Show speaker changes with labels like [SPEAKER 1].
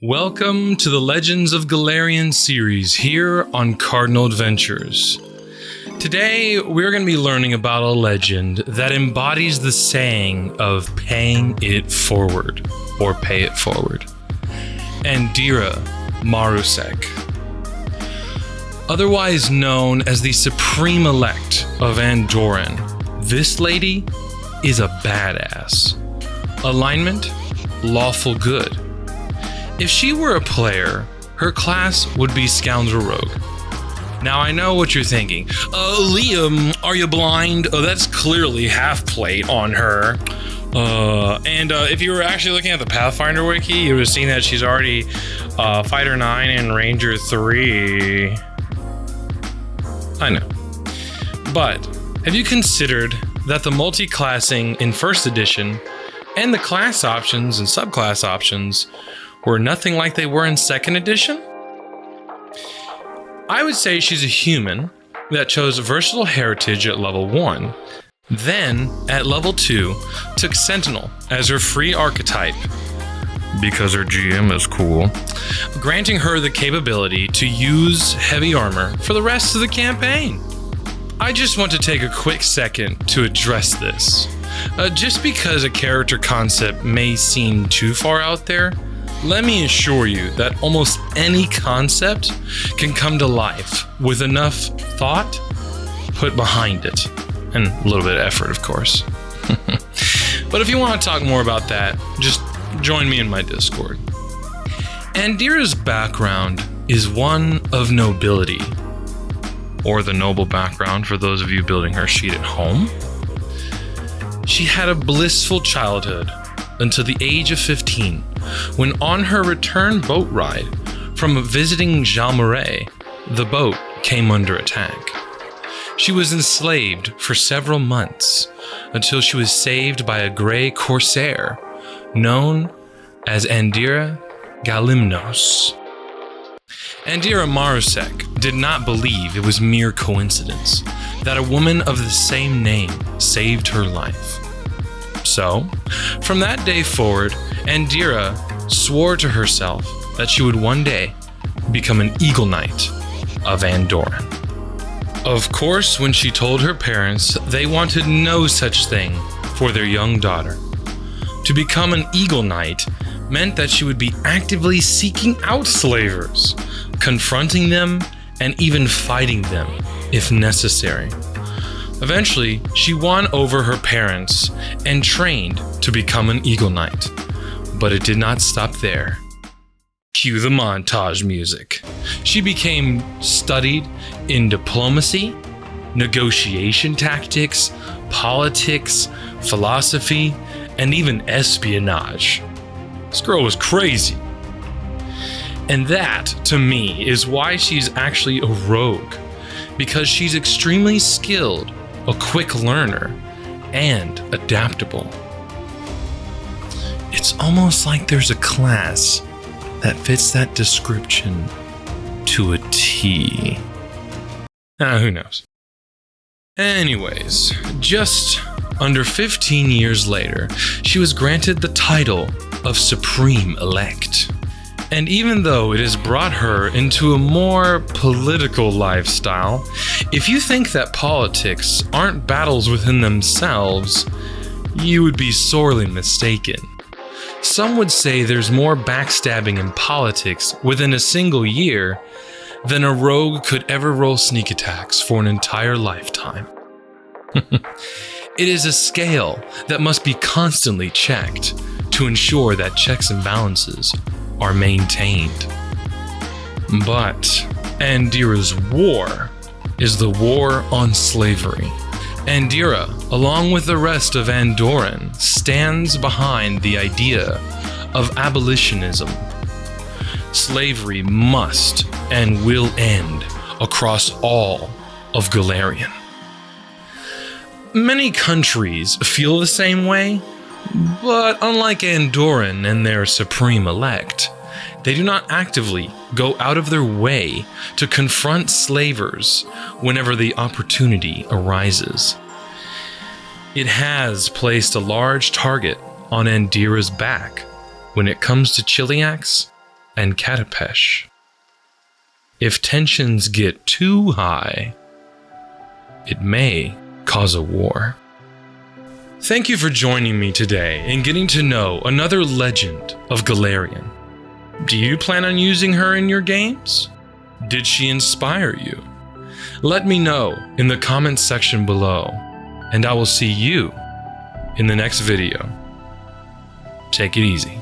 [SPEAKER 1] Welcome to the Legends of Golarion series here on Cardinal Adventures. Today, we're going to be learning about a legend that embodies the saying of paying it forward, or pay it forward. Andira Marusek. Otherwise known as the Supreme Elect of Andoran, this lady is a badass. Alignment, lawful good. If she were a player, her class would be Scoundrel Rogue. Now I know what you're thinking. Liam, are you blind? Oh, that's clearly half plate on her. And if you were actually looking at the Pathfinder wiki, you would have seen that she's already Fighter 9 and Ranger 3. I know. But have you considered that the multi-classing in first edition and the class options and subclass options were nothing like they were in second edition? I would say she's a human that chose versatile heritage at level 1, then at level 2 took Sentinel as her free archetype, because her GM is cool, granting her the capability to use heavy armor for the rest of the campaign. I just want to take a quick second to address this. Just because a character concept may seem too far out there, let me assure you that almost any concept can come to life with enough thought put behind it. And a little bit of effort, of course. But if you want to talk more about that, just join me in my Discord. Andira's background is one of nobility, or the noble background for those of you building her sheet at home. She had a blissful childhood until the age of 15, when on her return boat ride from visiting Jalmarais, the boat came under attack. She was enslaved for several months until she was saved by a gray corsair known as Andira Galimnos. Andira Marusek did not believe it was mere coincidence that a woman of the same name saved her life. So, from that day forward, Andira swore to herself that she would one day become an Eagle Knight of Andoran. Of course, when she told her parents, they wanted no such thing for their young daughter. To become an Eagle Knight meant that she would be actively seeking out slavers, confronting them, and even fighting them if necessary. Eventually, she won over her parents and trained to become an Eagle Knight. But it did not stop there. Cue the montage music. She became studied in diplomacy, negotiation tactics, politics, philosophy, and even espionage. This girl was crazy. And that, to me, is why she's actually a rogue. Because she's extremely skilled, a quick learner, and adaptable. It's almost like there's a class that fits that description to a T. Who knows? Anyways, just under 15 years later, she was granted the title of Supreme Elect. And even though it has brought her into a more political lifestyle, if you think that politics aren't battles within themselves, you would be sorely mistaken. Some would say there's more backstabbing in politics within a single year than a rogue could ever roll sneak attacks for an entire lifetime. It is a scale that must be constantly checked to ensure that checks and balances are maintained. But Andira's war is the war on slavery. Andira, along with the rest of Andoran, stands behind the idea of abolitionism. Slavery must and will end across all of Golarion. Many countries feel the same way, but unlike Andoran and their Supreme Elect, they do not actively go out of their way to confront slavers whenever the opportunity arises. It has placed a large target on Andira's back when it comes to Chiliacs and Katapesh. If tensions get too high, it may cause a war. Thank you for joining me today and getting to know another legend of Golarion. Do you plan on using her in your games? Did she inspire you? Let me know in the comments section below, and I will see you in the next video. Take it easy.